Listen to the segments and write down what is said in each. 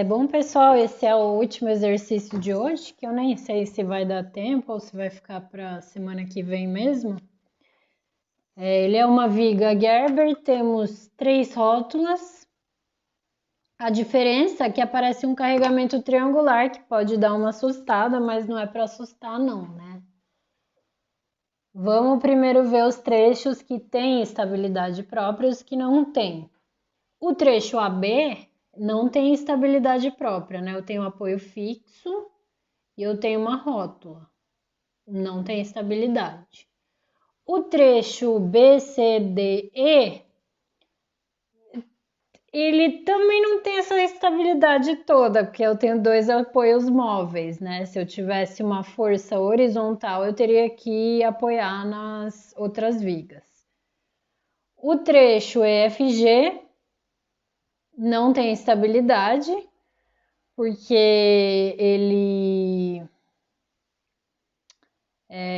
Bom, pessoal, esse é o último exercício de hoje, que eu nem sei se vai dar tempo ou se vai ficar para semana que vem mesmo. Ele é uma viga Gerber, temos 3 rótulas. A diferença é que aparece um carregamento triangular, que pode dar uma assustada, mas não é para assustar não, né? Vamos primeiro ver os trechos que têm estabilidade própria e os que não têm. O trecho AB não tem estabilidade própria, né? Eu tenho apoio fixo e eu tenho uma rótula, não tem estabilidade. O trecho B, C, D, E, ele também não tem essa estabilidade toda, porque eu tenho 2 apoios móveis, né? Se eu tivesse uma força horizontal, eu teria que apoiar nas outras vigas. O trecho EFG não tem estabilidade, porque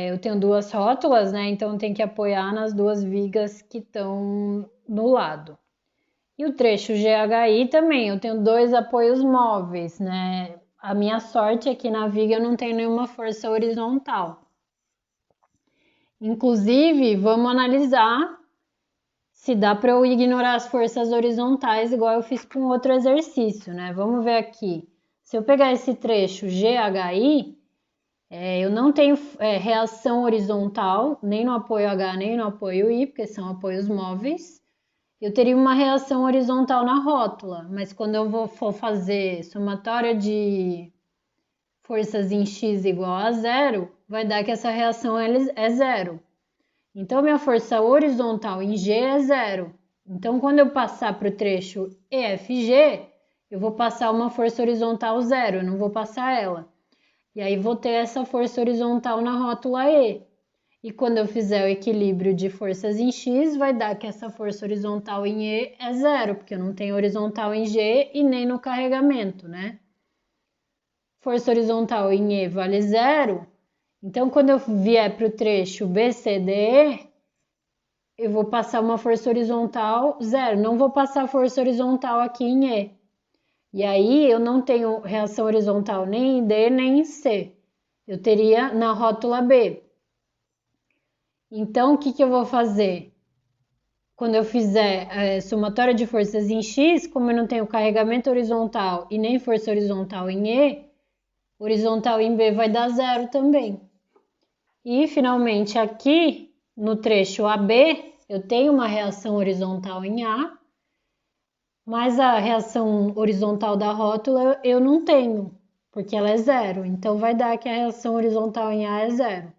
eu tenho 2 rótulas, né? Então tem que apoiar nas 2 vigas que estão no lado. E o trecho GHI também, eu tenho 2 apoios móveis, né? A minha sorte é que na viga eu não tenho nenhuma força horizontal. Inclusive, vamos analisar se dá para eu ignorar as forças horizontais, igual eu fiz com outro exercício, né? Vamos ver aqui. Se eu pegar esse trecho GHI, eu não tenho reação horizontal, nem no apoio H, nem no apoio I, porque são apoios móveis. Eu teria uma reação horizontal na rótula, mas quando eu for fazer somatória de forças em X igual a zero, vai dar que essa reação é zero. Então, minha força horizontal em G é zero. Então, quando eu passar para o trecho EFG, eu vou passar uma força horizontal zero, eu não vou passar ela. E aí vou ter essa força horizontal na rótula E. E quando eu fizer o equilíbrio de forças em X, vai dar que essa força horizontal em E é zero, porque eu não tenho horizontal em G e nem no carregamento, né? Força horizontal em E vale zero. Então, quando eu vier para o trecho BCDE, eu vou passar uma força horizontal zero. Não vou passar força horizontal aqui em E. E aí eu não tenho reação horizontal nem em D nem em C. Eu teria na rótula B. Então, o que eu vou fazer? Quando eu fizer somatória de forças em X, como eu não tenho carregamento horizontal e nem força horizontal em E, horizontal em B vai dar zero também. E, finalmente, aqui no trecho AB, eu tenho uma reação horizontal em A, mas a reação horizontal da rótula eu não tenho, porque ela é zero. Então, vai dar que a reação horizontal em A é zero.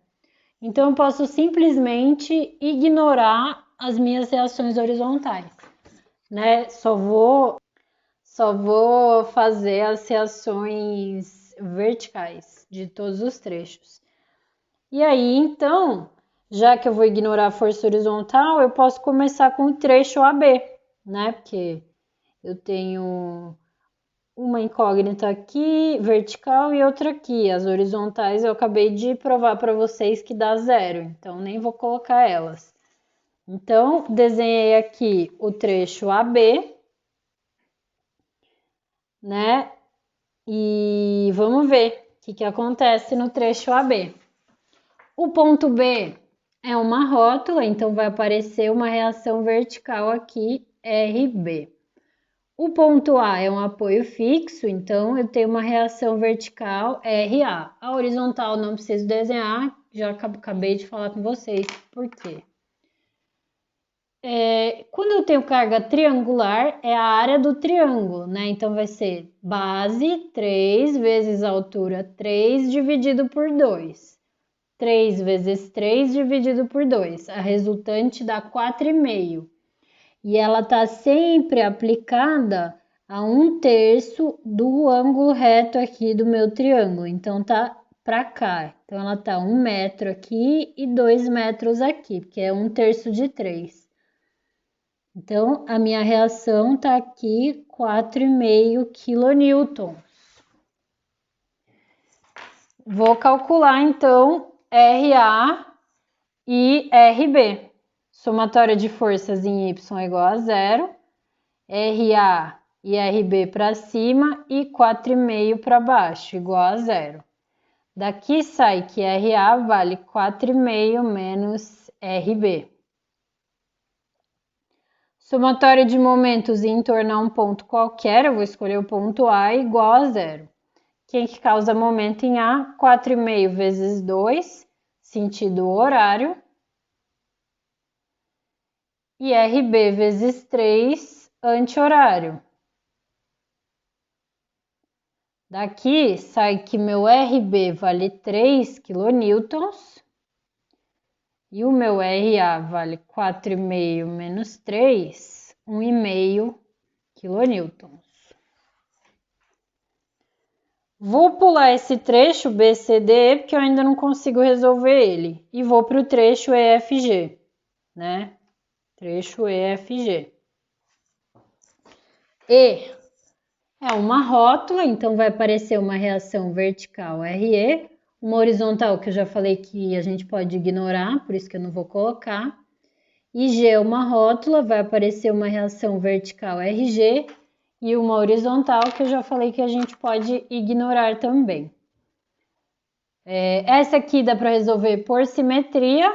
Então, eu posso simplesmente ignorar as minhas reações horizontais, né? Só vou fazer as reações verticais de todos os trechos. E aí, então, já que eu vou ignorar a força horizontal, eu posso começar com o trecho AB, né? Porque eu tenho uma incógnita aqui, vertical, e outra aqui. As horizontais eu acabei de provar para vocês que dá zero, então nem vou colocar elas. Então, desenhei aqui o trecho AB, né? E vamos ver o que acontece no trecho AB. O ponto B é uma rótula, então vai aparecer uma reação vertical aqui, RB. O ponto A é um apoio fixo, então eu tenho uma reação vertical RA. A horizontal não preciso desenhar, já acabei de falar com vocês por quê. Quando eu tenho carga triangular, é a área do triângulo, né? Então vai ser base 3 vezes a altura 3 dividido por 2. 3 vezes 3 dividido por 2. A resultante dá 4,5. E ela está sempre aplicada a 1/3 do ângulo reto aqui do meu triângulo. Então, tá para cá. Então, ela tá 1 metro aqui e 2 metros aqui, porque é 1/3 de 3. Então, a minha reação tá aqui 4,5 kN. Vou calcular, então, RA e RB. Somatória de forças em Y é igual a zero. RA IRB para cima e 4,5 para baixo, igual a zero. Daqui sai que RA vale 4,5 menos RB. Somatória de momentos em torno a um ponto qualquer, eu vou escolher o ponto A, igual a zero. Quem que causa momento em A? 4,5 vezes 2, sentido horário. E RB vezes 3, anti-horário. Daqui sai que meu RB vale 3 kN e o meu RA vale 4,5 menos 3, 1,5 kN. Vou pular esse trecho BCDE porque eu ainda não consigo resolver ele. E vou para o trecho EFG, né? Trecho EFG. E é uma rótula, então vai aparecer uma reação vertical RE, uma horizontal que eu já falei que a gente pode ignorar, por isso que eu não vou colocar. E G é uma rótula, vai aparecer uma reação vertical RG e uma horizontal que eu já falei que a gente pode ignorar também. Essa aqui dá para resolver por simetria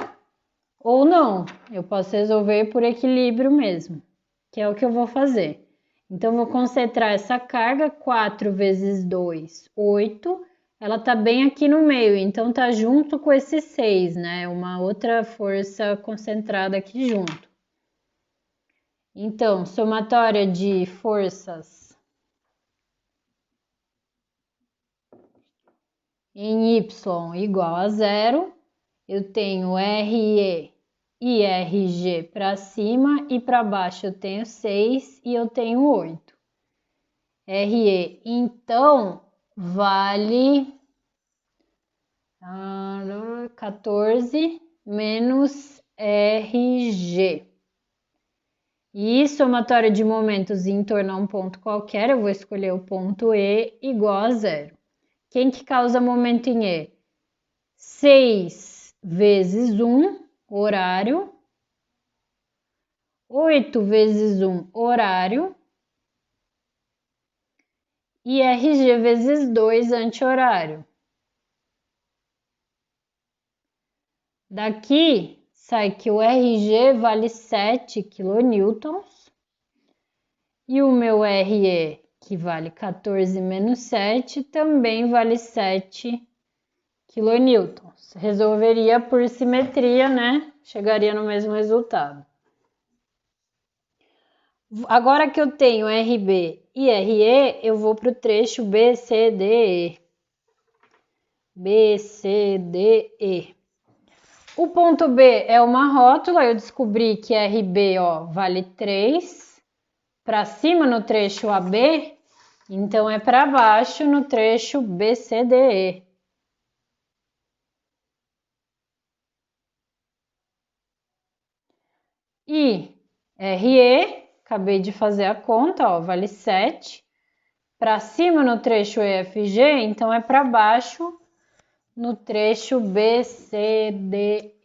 ou não. Eu posso resolver por equilíbrio mesmo, que é o que eu vou fazer. Então, vou concentrar essa carga, 4 vezes 2, 8. Ela está bem aqui no meio, então tá junto com esse 6, né? Uma outra força concentrada aqui junto. Então, somatória de forças em Y igual a zero. Eu tenho RE e RG para cima e para baixo eu tenho 6 e eu tenho 8. RE, então, vale 14 menos RG. E somatória de momentos em torno a um ponto qualquer, eu vou escolher o ponto E igual a zero. Quem que causa momento em E? 6 vezes 1, horário. 8 vezes 1, horário. E RG vezes 2, anti-horário. Daqui sai que o RG vale 7 kN e o meu RE, que vale 14 menos 7, também vale 7 kN. Resolveria por simetria, né? Chegaria no mesmo resultado. Agora que eu tenho RB e RE, eu vou para o trecho BCDE. BCDE. O ponto B é uma rótula, eu descobri que RB, ó, vale 3. Para cima no trecho AB, então é para baixo no trecho BCDE. E RE, acabei de fazer a conta, ó, vale 7. Para cima no trecho EFG, então é para baixo no trecho BCDE.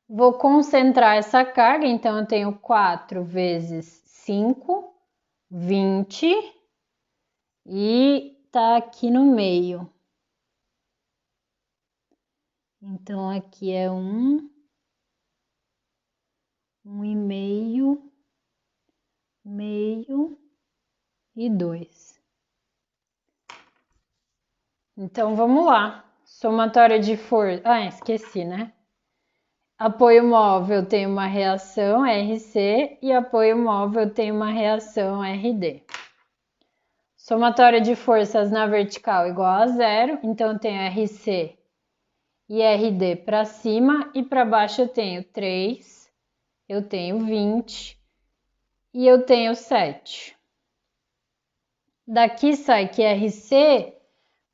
Vou concentrar essa carga, então eu tenho 4 vezes 5, 20, e tá aqui no meio. Então, aqui é 1, 1,5, meio e 2. Então, vamos lá. Somatória de força. Ah, esqueci, né? Apoio móvel tem uma reação RC e apoio móvel tem uma reação RD. Somatória de forças na vertical igual a zero, então eu tenho RC e RD para cima e para baixo eu tenho 3, eu tenho 20 e eu tenho 7. Daqui sai que RC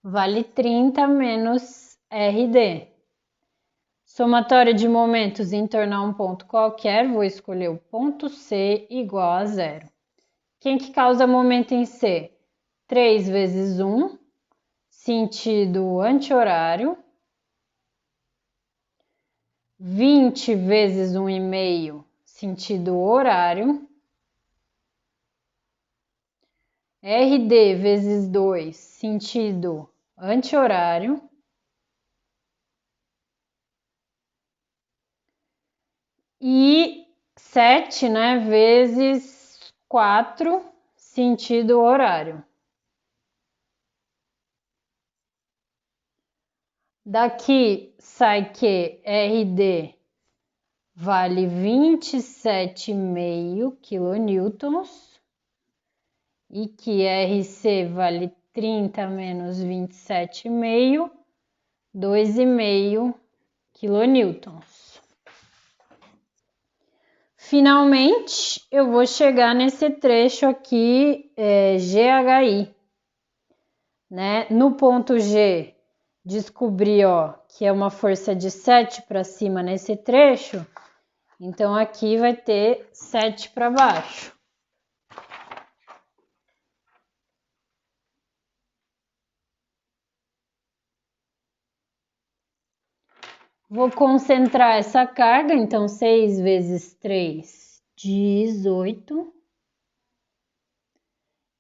vale 30 menos RD. Somatória de momentos em torno a um ponto qualquer, vou escolher o ponto C igual a zero. Quem que causa momento em C? 3 vezes 1, sentido anti-horário. 20 vezes 1,5, sentido horário. RD vezes 2, sentido anti-horário. E 7, né, vezes 4, sentido horário. Daqui sai que RD vale 27,5 quilonewtons e que RC vale 30 menos 27,5, 2,5 quilonewtons. Finalmente, eu vou chegar nesse trecho aqui, GHI, né? No ponto G, descobri, ó, que é uma força de 7 para cima nesse trecho, então aqui vai ter 7 para baixo. Vou concentrar essa carga, então 6 vezes 3, 18.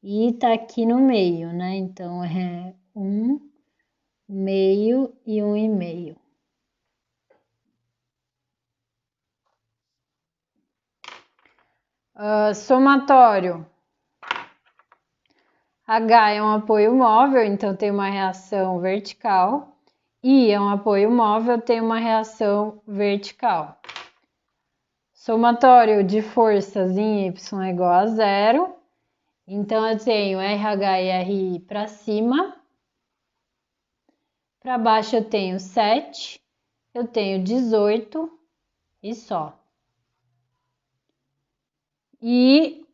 E tá aqui no meio, né? Então é 1,5 e 1,5. Somatório. H é um apoio móvel, então tem uma reação vertical. I é um apoio móvel, tem uma reação vertical. Somatório de forças em Y é igual a 0. Então, eu tenho RH e RI para cima. Para baixo eu tenho 7. Eu tenho 18 e só. E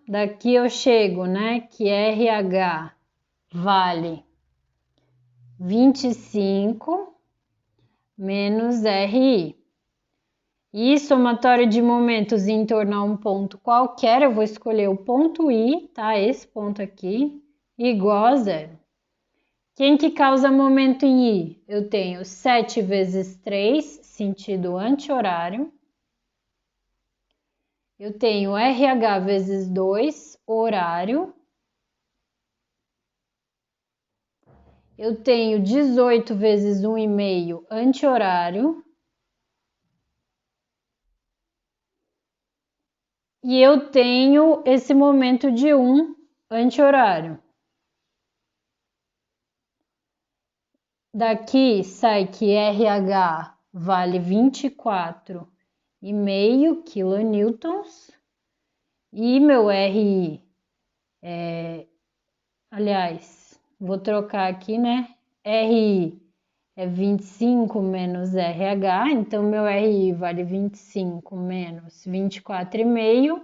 daqui eu chego, né, que RH vale 25 menos RI. E somatório de momentos em torno a um ponto qualquer, eu vou escolher o ponto I, tá? Esse ponto aqui, igual a 0. Quem que causa momento em I? Eu tenho 7 vezes 3, sentido anti-horário. Eu tenho RH vezes 2, horário. Eu tenho 18 vezes 1,5, anti-horário. E eu tenho esse momento de 1, anti-horário. Daqui sai que RH vale 24,5 quilonewtons. E meu RI aliás, vou trocar aqui, né? RI é 25 menos RH, então meu RI vale 25 menos 24,5,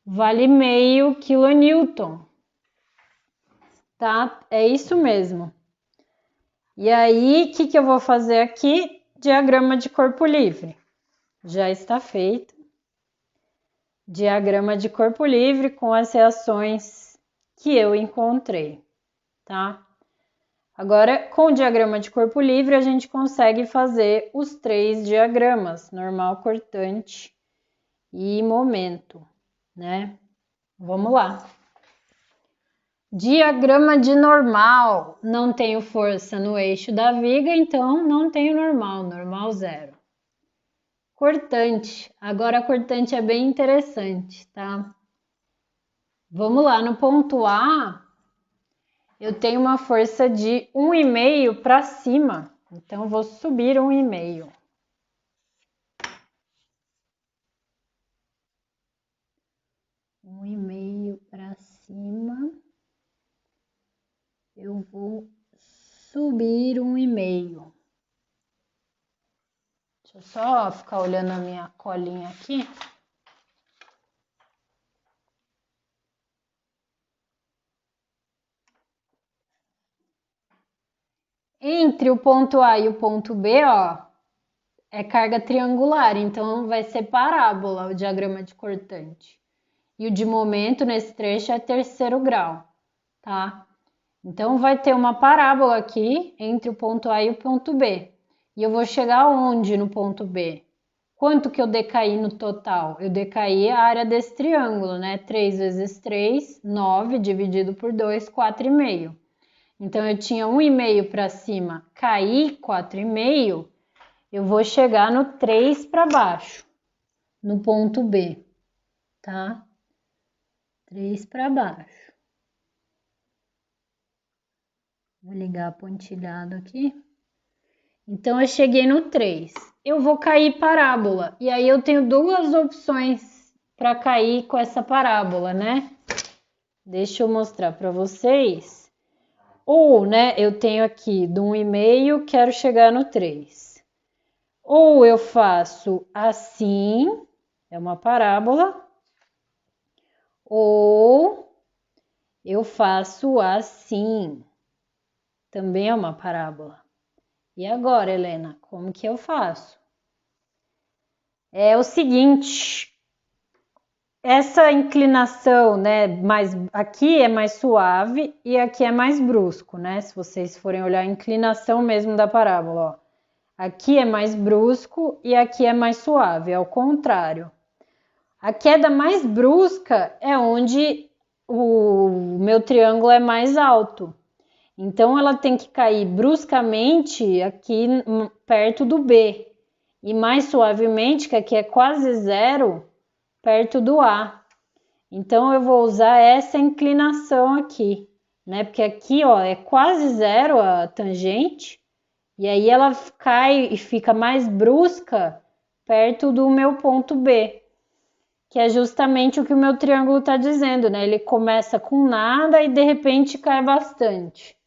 vale meio quilonewton, tá? É isso mesmo. E aí, o que eu vou fazer aqui? Diagrama de corpo livre. Já está feito. Diagrama de corpo livre com as reações que eu encontrei, tá? Agora, com o diagrama de corpo livre, a gente consegue fazer os 3 diagramas, normal, cortante e momento, né? Vamos lá. Diagrama de normal, não tenho força no eixo da viga, então não tenho normal, normal 0. Cortante, agora a cortante é bem interessante, tá? Vamos lá, no ponto A, eu tenho uma força de 1,5 para cima, então vou subir 1,5. 1,5 para cima, eu vou subir 1,5. Deixa eu só ficar olhando a minha colinha aqui. Entre o ponto A e o ponto B, ó, é carga triangular, então vai ser parábola o diagrama de cortante. E o de momento nesse trecho é terceiro grau, tá? Então vai ter uma parábola aqui entre o ponto A e o ponto B. E eu vou chegar onde no ponto B? Quanto que eu decaí no total? Eu decaí a área desse triângulo, né? 3 vezes 3, 9, dividido por 2, 4,5. Então, eu tinha 1,5 para cima, caí 4,5, eu vou chegar no 3 para baixo, no ponto B, tá? 3 para baixo. Vou ligar pontilhado aqui. Então, eu cheguei no 3. Eu vou cair parábola. E aí, eu tenho duas opções para cair com essa parábola, né? Deixa eu mostrar para vocês. Ou, né, eu tenho aqui do 1,5, quero chegar no 3. Ou eu faço assim, é uma parábola. Ou eu faço assim, também é uma parábola. E agora, Helena, como que eu faço? É o seguinte, essa inclinação, né, aqui é mais suave e aqui é mais brusco, né? Se vocês forem olhar a inclinação mesmo da parábola, ó. Aqui é mais brusco e aqui é mais suave, é o contrário. A queda mais brusca é onde o meu triângulo é mais alto. Então, ela tem que cair bruscamente aqui perto do B. E mais suavemente, que aqui é quase zero, perto do A. Então, eu vou usar essa inclinação aqui, né? Porque aqui, ó, é quase zero a tangente. E aí ela cai e fica mais brusca perto do meu ponto B, que é justamente o que o meu triângulo está dizendo, né? Ele começa com nada e de repente cai bastante.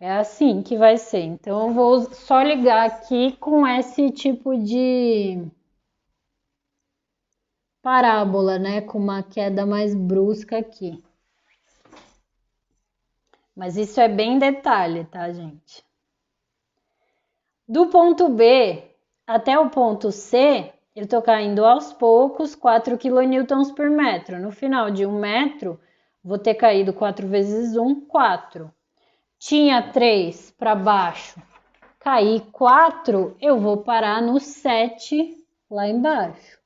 É assim que vai ser. Então eu vou só ligar aqui com esse tipo de parábola, né? Com uma queda mais brusca aqui. Mas isso é bem detalhe, tá, gente? Do ponto B até o ponto C, eu estou caindo aos poucos 4 kN por metro. No final de 1 metro, vou ter caído 4 vezes 1, 4. Tinha 3 para baixo, caí 4, eu vou parar no 7 lá embaixo.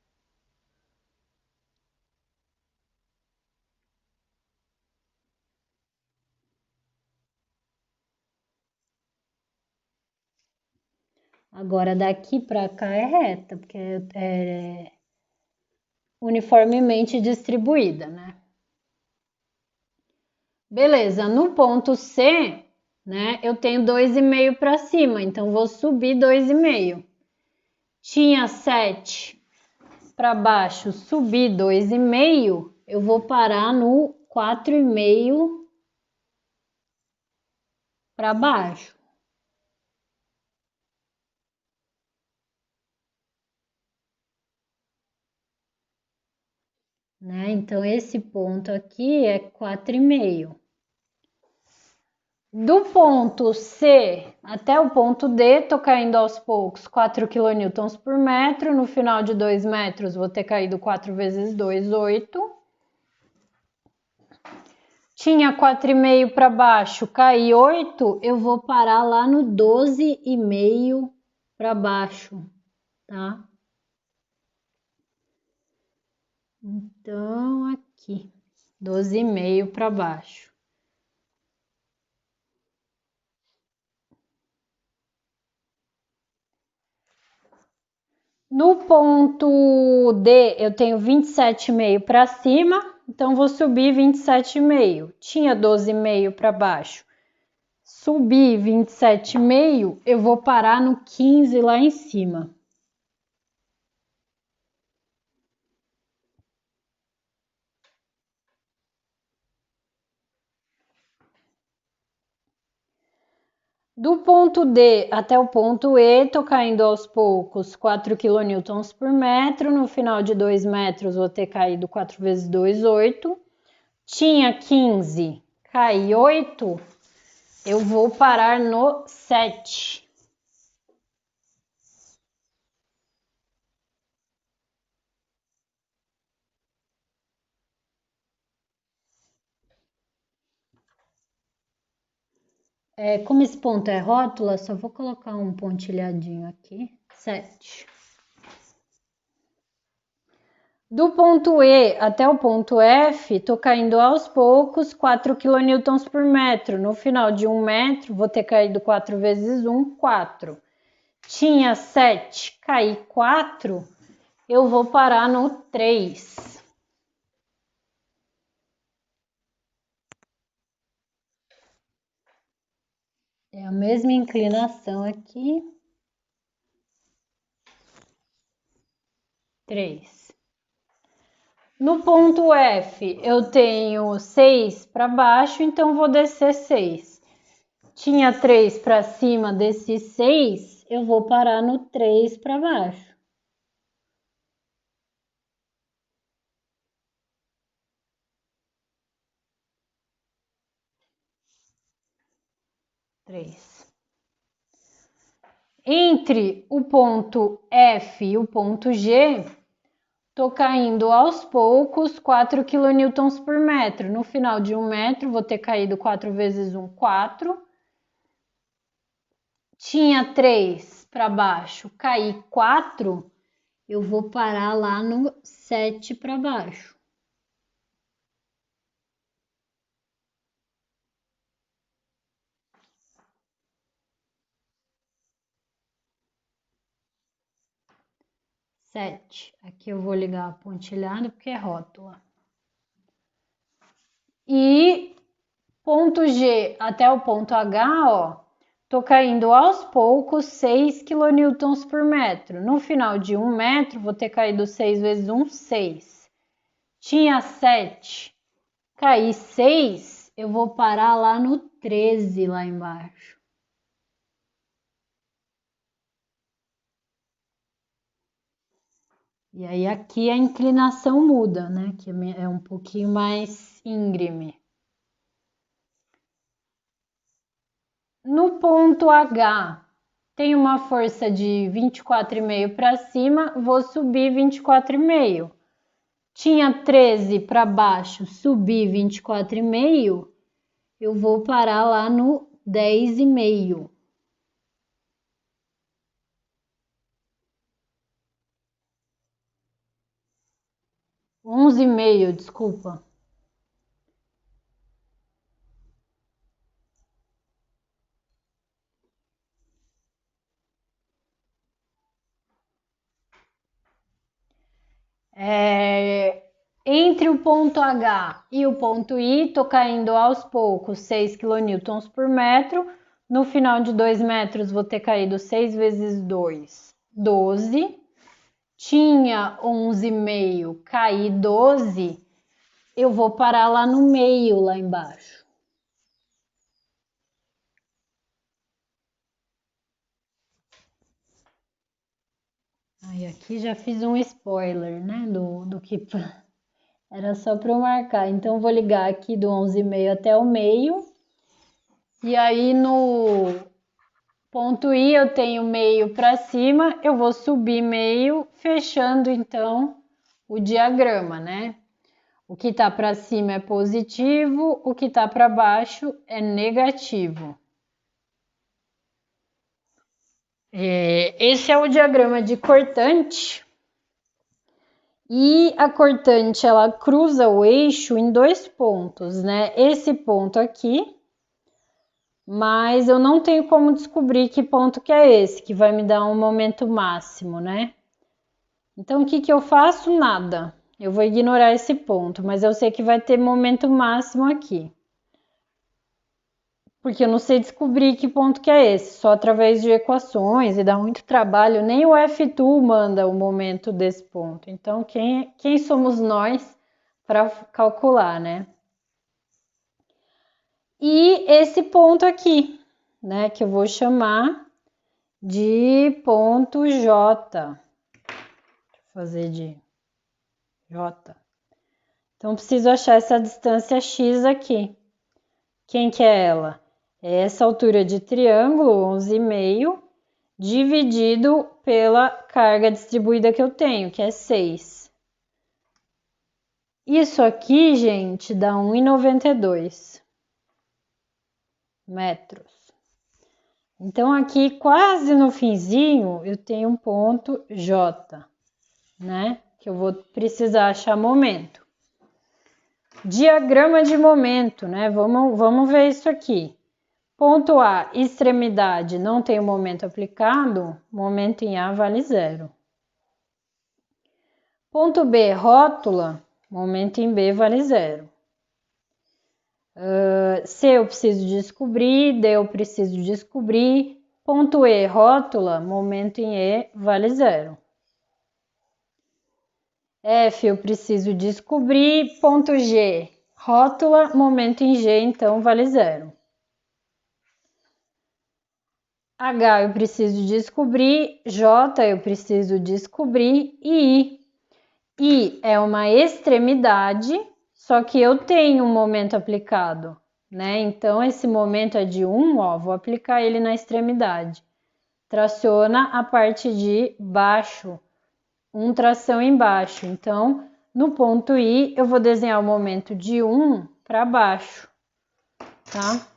Agora daqui para cá é reta, porque é uniformemente distribuída, né? Beleza, no ponto C, né, eu tenho 2,5 para cima, então vou subir 2,5. Tinha 7 para baixo, subi 2,5, eu vou parar no 4,5 para baixo. Né? Então, esse ponto aqui é 4,5. Do ponto C até o ponto D, tô caindo aos poucos 4 kN por metro. No final de 2 metros, vou ter caído 4 vezes 2, 8. Tinha 4,5 para baixo, caí 8, eu vou parar lá no 12,5 para baixo, tá? Então, aqui, 12,5 para baixo. No ponto D, eu tenho 27,5 para cima, então vou subir 27,5. Tinha 12,5 para baixo. Subi 27,5, eu vou parar no 15 lá em cima. Do ponto D até o ponto E, tô caindo aos poucos 4 kN por metro. No final de 2 metros, vou ter caído 4 vezes 2, 8. Tinha 15, caí 8, eu vou parar no 7. Como esse ponto é rótula, só vou colocar um pontilhadinho aqui. 7. Do ponto E até o ponto F, tô caindo aos poucos 4 kN por metro. No final de 1 metro, vou ter caído 4 vezes 1, 4. Tinha 7, caí 4, eu vou parar no 3. É a mesma inclinação aqui. 3. No ponto F, eu tenho 6 para baixo, então vou descer 6. Tinha 3 para cima, desci 6, eu vou parar no 3 para baixo. Entre o ponto F e o ponto G, tô caindo aos poucos 4 kN por metro. No final de 1 metro, vou ter caído 4 vezes 1, 4. Tinha 3 para baixo, caí 4, eu vou parar lá no 7 para baixo. Aqui eu vou ligar a pontilhada porque é rótula. E ponto G até o ponto H, ó, tô caindo aos poucos 6 kN por metro. No final de 1 metro, vou ter caído 6 vezes 1, 6. Tinha 7, caí 6, eu vou parar lá no 13, lá embaixo. E aí aqui a inclinação muda, né? Que é um pouquinho mais íngreme. No ponto H, tem uma força de 24,5 para cima, vou subir 24,5. Tinha 13 para baixo, subi 24,5, eu vou parar lá no 10,5. Onze e meio, desculpa. Entre o ponto H e o ponto I, tô caindo aos poucos 6 kN por metro. No final de 2 metros, vou ter caído 6 vezes 2, 12. Tinha 11,5, caí 12. Eu vou parar lá no meio, lá embaixo. Aí aqui já fiz um spoiler, né, do que era só para eu marcar. Então vou ligar aqui do 11,5 até o meio. E aí no ponto I eu tenho meio para cima, eu vou subir meio, fechando então o diagrama, né? O que tá para cima é positivo, o que tá para baixo é negativo. Esse é o diagrama de cortante. E a cortante, ela cruza o eixo em 2 pontos, né? Esse ponto aqui, mas eu não tenho como descobrir que ponto que é esse, que vai me dar um momento máximo, né? Então, o que que eu faço? Nada. Eu vou ignorar esse ponto, mas eu sei que vai ter momento máximo aqui. Porque eu não sei descobrir que ponto que é esse, só através de equações e dá muito trabalho. Nem o F2 manda o momento desse ponto. Então, quem somos nós para calcular, né? E esse ponto aqui, né, que eu vou chamar de ponto J. Deixa eu fazer de J. Então, preciso achar essa distância X aqui. Quem que é ela? É essa altura de triângulo, 11,5, dividido pela carga distribuída que eu tenho, que é 6. Isso aqui, gente, dá 1,92 metros. Então, aqui quase no finzinho, eu tenho um ponto J, né? Que eu vou precisar achar momento. Diagrama de momento, né? Vamos ver isso aqui. Ponto A, extremidade, não tem o momento aplicado, momento em A vale 0. Ponto B, rótula, momento em B vale 0. C eu preciso descobrir, D eu preciso descobrir. Ponto E, rótula, momento em E vale 0. F eu preciso descobrir. Ponto G, rótula, momento em G, então vale 0. H eu preciso descobrir, J eu preciso descobrir e I. I é uma extremidade, só que eu tenho um momento aplicado, né? Então, esse momento é de 1, ó, vou aplicar ele na extremidade. Traciona a parte de baixo, tração embaixo. Então, no ponto I, eu vou desenhar o momento de 1 para baixo, tá?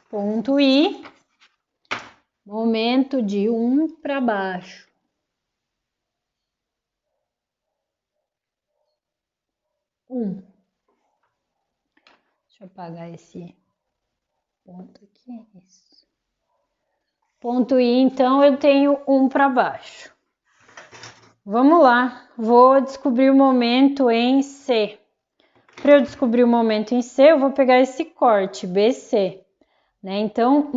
Ponto I, momento de 1 para baixo. 1. Deixa eu apagar esse ponto aqui. Isso. Ponto I, então, eu tenho 1 para baixo. Vamos lá, vou descobrir o momento em C. Para eu descobrir o momento em C, eu vou pegar esse corte, BC. Né? Então,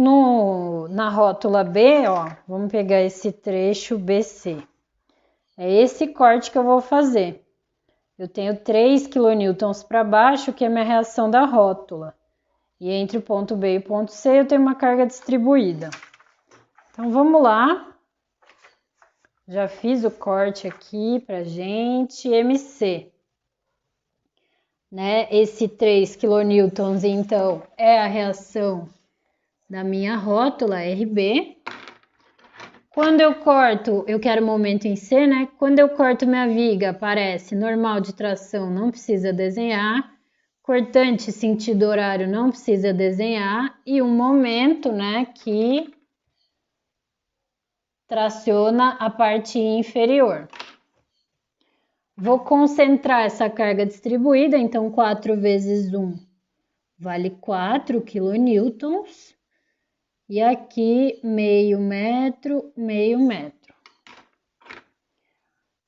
na rótula B, ó, vamos pegar esse trecho BC. É esse corte que eu vou fazer. Eu tenho 3 kN para baixo, que é a minha reação da rótula. E entre o ponto B e o ponto C, eu tenho uma carga distribuída. Então, vamos lá. Já fiz o corte aqui pra gente. MC. Né? Esse 3 kN, então, é a reação da minha rótula RB. Quando eu corto, eu quero momento em C, né? Quando eu corto minha viga, aparece normal de tração, não precisa desenhar. Cortante, sentido horário, não precisa desenhar. E um momento, né, que traciona a parte inferior. Vou concentrar essa carga distribuída, então 4 vezes 1 vale 4 kN. E aqui meio metro.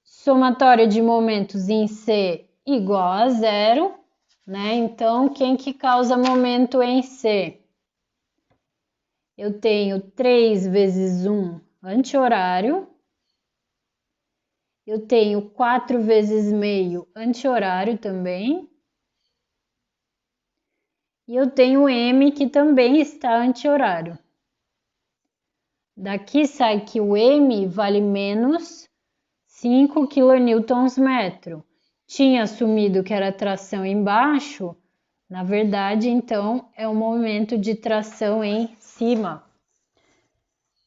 Somatório de momentos em C igual a 0, né? Então, quem que causa momento em C? Eu tenho 3 vezes 1 anti-horário. Eu tenho 4 vezes meio anti-horário também. E eu tenho M, que também está anti-horário. Daqui sai que o M vale menos 5 kN/metro. Tinha assumido que era tração embaixo, na verdade, então, é um momento de tração em cima.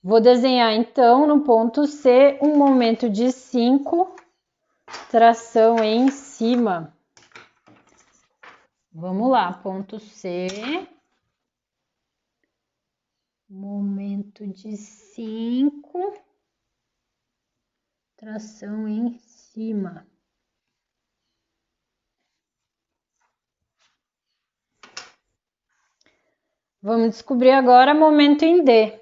Vou desenhar, então, no ponto C, um momento de 5, tração em cima. Vamos lá, ponto C. Momento de 5, tração em cima. Vamos descobrir agora momento em D.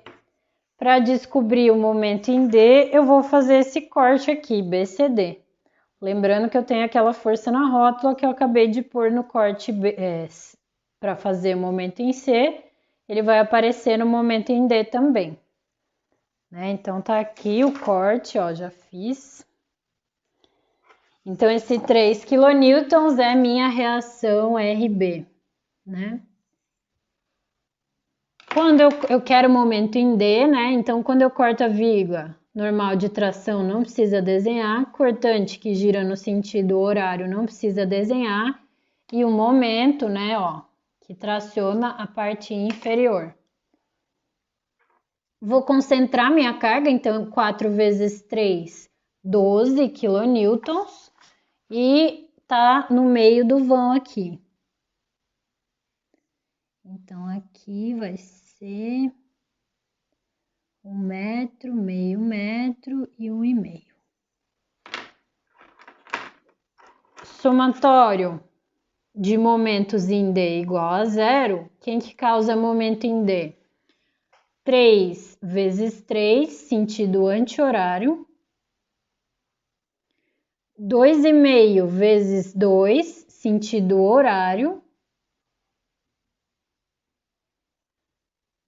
Para descobrir o momento em D, eu vou fazer esse corte aqui, BCD. Lembrando que eu tenho aquela força na rótula que eu acabei de pôr no corte para fazer o momento em C, ele vai aparecer no momento em D também. Né? Então, tá aqui o corte, ó, já fiz. Então, esse 3 kN é minha reação RB, né? Quando eu quero momento em D, né? Então, quando eu corto a viga normal de tração, não precisa desenhar. Cortante que gira no sentido horário, não precisa desenhar. E o momento, né, ó, que traciona a parte inferior. Vou concentrar minha carga, então, 4 vezes 3, 12 kN. E tá no meio do vão aqui. Então, aqui vai ser ser 1 metro, meio metro e 1,5. Somatório de momentos em D igual a 0. Quem que causa momento em D? 3 vezes 3, sentido anti-horário. 2,5 vezes 2, sentido horário.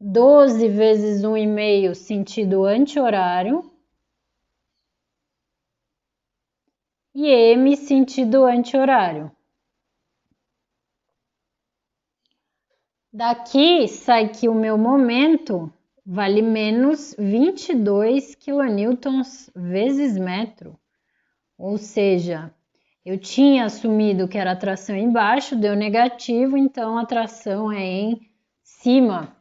12 vezes 1,5, sentido anti-horário. E M, sentido anti-horário. Daqui sai que o meu momento vale menos 22 kN vezes metro. Ou seja, eu tinha assumido que era a tração embaixo, deu negativo, então a tração é em cima.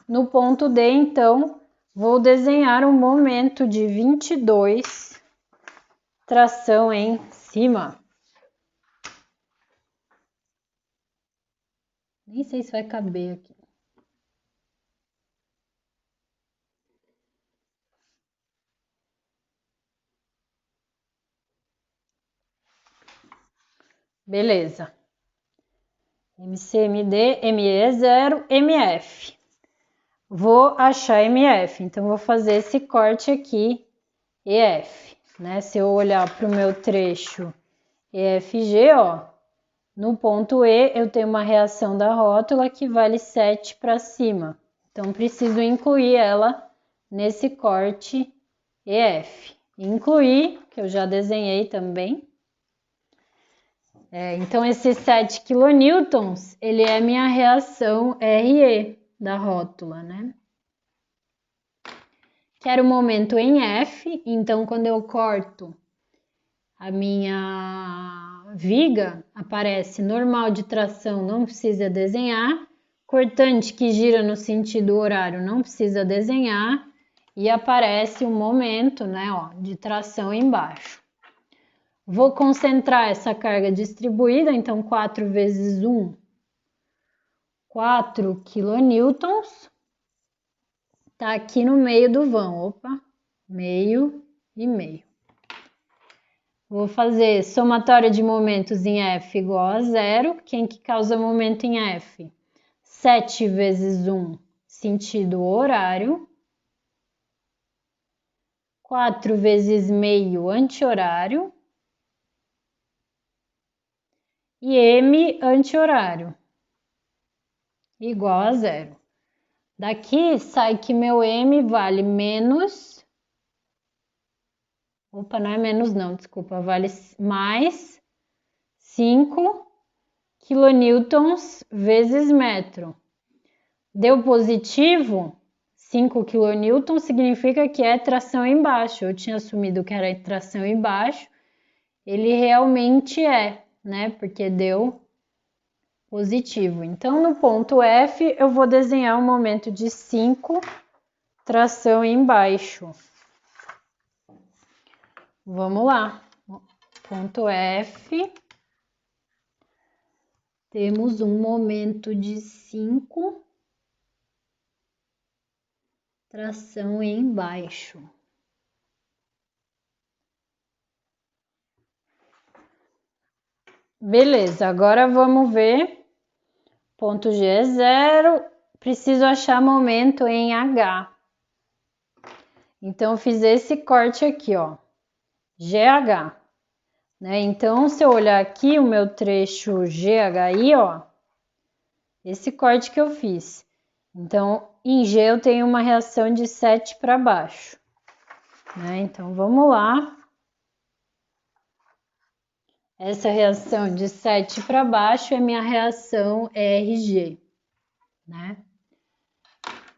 No ponto D, então, vou desenhar um momento de 22, tração em cima. Nem sei se vai caber aqui. Beleza. MCMD, ME0, MF. Vou achar MF, então vou fazer esse corte aqui, EF, né? Se eu olhar para o meu trecho EFG, ó, no ponto E eu tenho uma reação da rótula que vale 7 para cima. Então, preciso incluir ela nesse corte EF. Incluir, que eu já desenhei também. Então, esses 7 kN, ele é minha reação RE da rótula, né? Quero momento em F, então quando eu corto a minha viga, aparece normal de tração, não precisa desenhar, cortante que gira no sentido horário, não precisa desenhar, e aparece o momento, né, ó, de tração embaixo. Vou concentrar essa carga distribuída, então 4 vezes 1, 4 kN, tá aqui no meio do vão, opa, meio e meio. Vou fazer somatória de momentos em F igual a 0. Quem que causa momento em F? 7 vezes 1, sentido horário. 4 vezes meio, anti-horário. E M, anti-horário. Igual a 0. Daqui sai que meu M vale menos... Opa, não é menos não, desculpa. Vale mais 5 kN vezes metro. Deu positivo, 5 kN significa que é tração embaixo. Eu tinha assumido que era tração embaixo. Ele realmente é, né? Porque deu positivo. Então, no ponto F, eu vou desenhar um momento de 5, tração embaixo. Vamos lá. Ponto F. Temos um momento de 5, tração embaixo. Beleza, agora vamos ver. Ponto G é 0. Preciso achar momento em H. Então, eu fiz esse corte aqui, ó. GH. Né? Então, se eu olhar aqui o meu trecho GHI, ó. Esse corte que eu fiz. Então, em G eu tenho uma reação de 7 para baixo. Né? Então, vamos lá. Essa reação de 7 para baixo é minha reação RG. Né?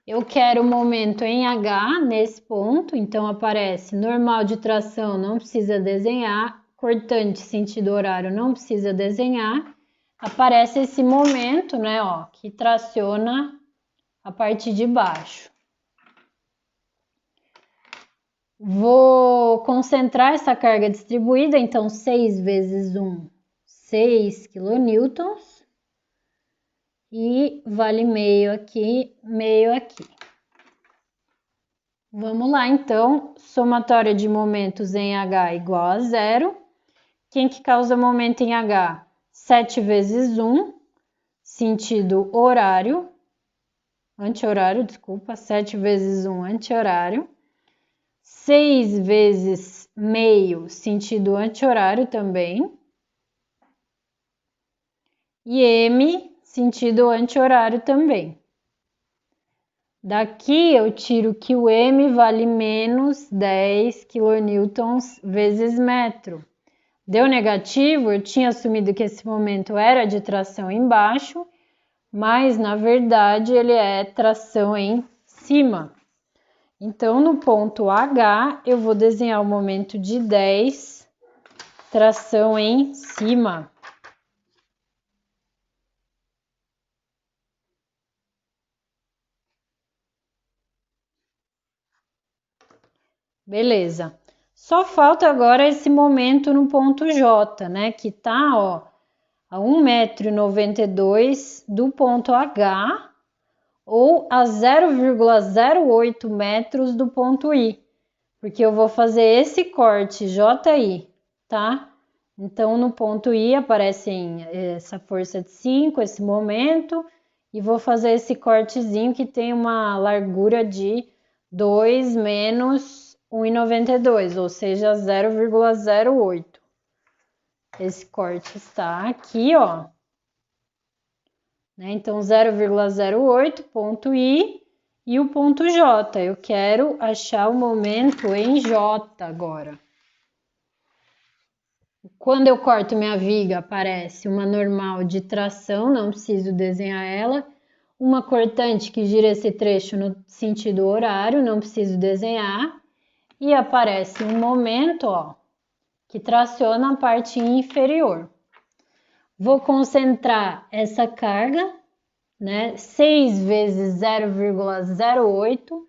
Eu quero o momento em H nesse ponto, então aparece normal de tração, não precisa desenhar, cortante sentido horário, não precisa desenhar. Aparece esse momento, né, ó, que traciona a parte de baixo. Vou concentrar essa carga distribuída, então 6 vezes 1, 6 kN. e vale meio aqui, meio aqui. Vamos lá, então, somatória de momentos em H igual a 0. Quem que causa momento em H? 7 vezes 1, sentido horário, anti-horário, desculpa, 7 vezes 1, anti-horário. 6 vezes meio, sentido anti-horário também. E M, sentido anti-horário também. Daqui eu tiro que o M vale menos 10 kN vezes metro. Deu negativo, eu tinha assumido que esse momento era de tração embaixo, mas na verdade ele é tração em cima. Então, no ponto H, eu vou desenhar o momento de 10, tração em cima. Beleza. Só falta agora esse momento no ponto J, né? Que tá, ó, a 1,92 m do ponto H ou a 0,08 metros do ponto I. Porque eu vou fazer esse corte JI, tá? Então, no ponto I aparece essa força de 5, esse momento, e vou fazer esse cortezinho que tem uma largura de 2 menos 1,92, ou seja, 0,08. Esse corte está aqui, ó. Então, 0,08, ponto I, e o ponto J. Eu quero achar o momento em J agora. Quando eu corto minha viga, aparece uma normal de tração, não preciso desenhar ela. Uma cortante que gira esse trecho no sentido horário, não preciso desenhar. E aparece um momento, ó, que traciona a parte inferior. Vou concentrar essa carga, né? 6 vezes 0,08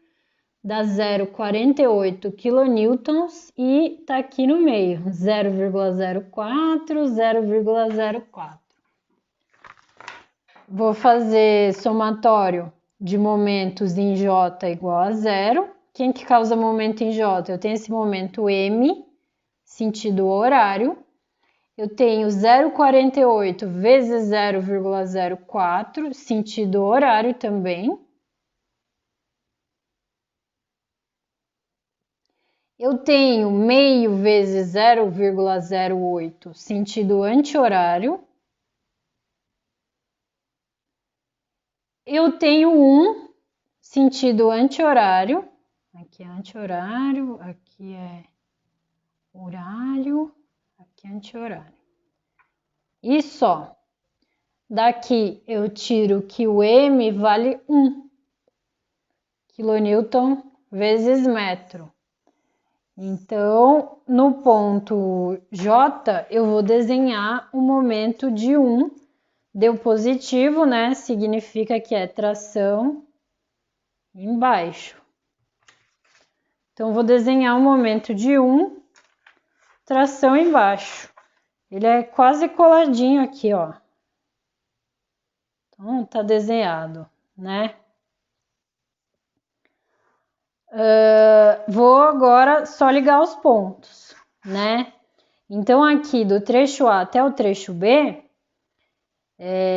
dá 0,48 kN e tá aqui no meio, 0,04, 0,04. Vou fazer somatório de momentos em J igual a 0. Quem que causa momento em J? Eu tenho esse momento M, sentido horário. Eu tenho 0,48 vezes 0,04, sentido horário também. Eu tenho meio vezes 0,08, sentido anti-horário. Eu tenho 1, sentido anti-horário. Aqui é anti-horário, aqui é horário, aqui é anti-horário. E só. Daqui eu tiro que o M vale 1 kN vezes metro. Então, no ponto J, eu vou desenhar o momento de 1. Deu positivo, né? Significa que é tração embaixo. Então, vou desenhar um momento de 1, tração embaixo. Ele é quase coladinho aqui, ó. Então, tá desenhado, né? Vou agora só ligar os pontos, né? Então, aqui do trecho A até o trecho B,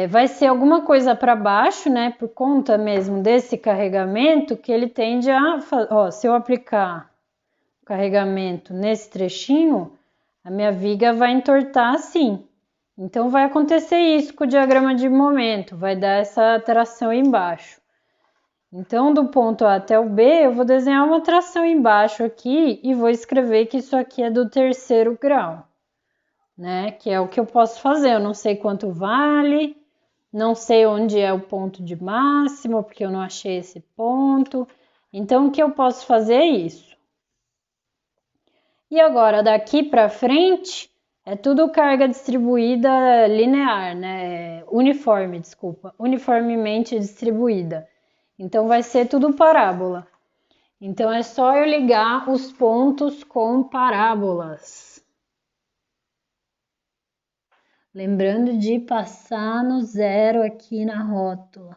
vai ser alguma coisa para baixo, né? Por conta mesmo desse carregamento que ele tende a... Ó, se eu aplicar o carregamento nesse trechinho, a minha viga vai entortar assim. Então, vai acontecer isso com o diagrama de momento, vai dar essa tração embaixo. Então, do ponto A até o B, eu vou desenhar uma tração embaixo aqui e vou escrever que isso aqui é do terceiro grau, né? Que é o que eu posso fazer. Eu não sei quanto vale, não sei onde é o ponto de máximo, porque eu não achei esse ponto. Então, o que eu posso fazer é isso. E agora, daqui para frente, é tudo carga distribuída linear, né? Uniforme, desculpa, uniformemente distribuída. Então, vai ser tudo parábola. Então, é só eu ligar os pontos com parábolas. Lembrando de passar no zero aqui na rótula.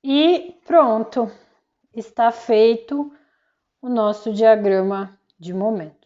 E pronto, está feito o nosso diagrama de momento.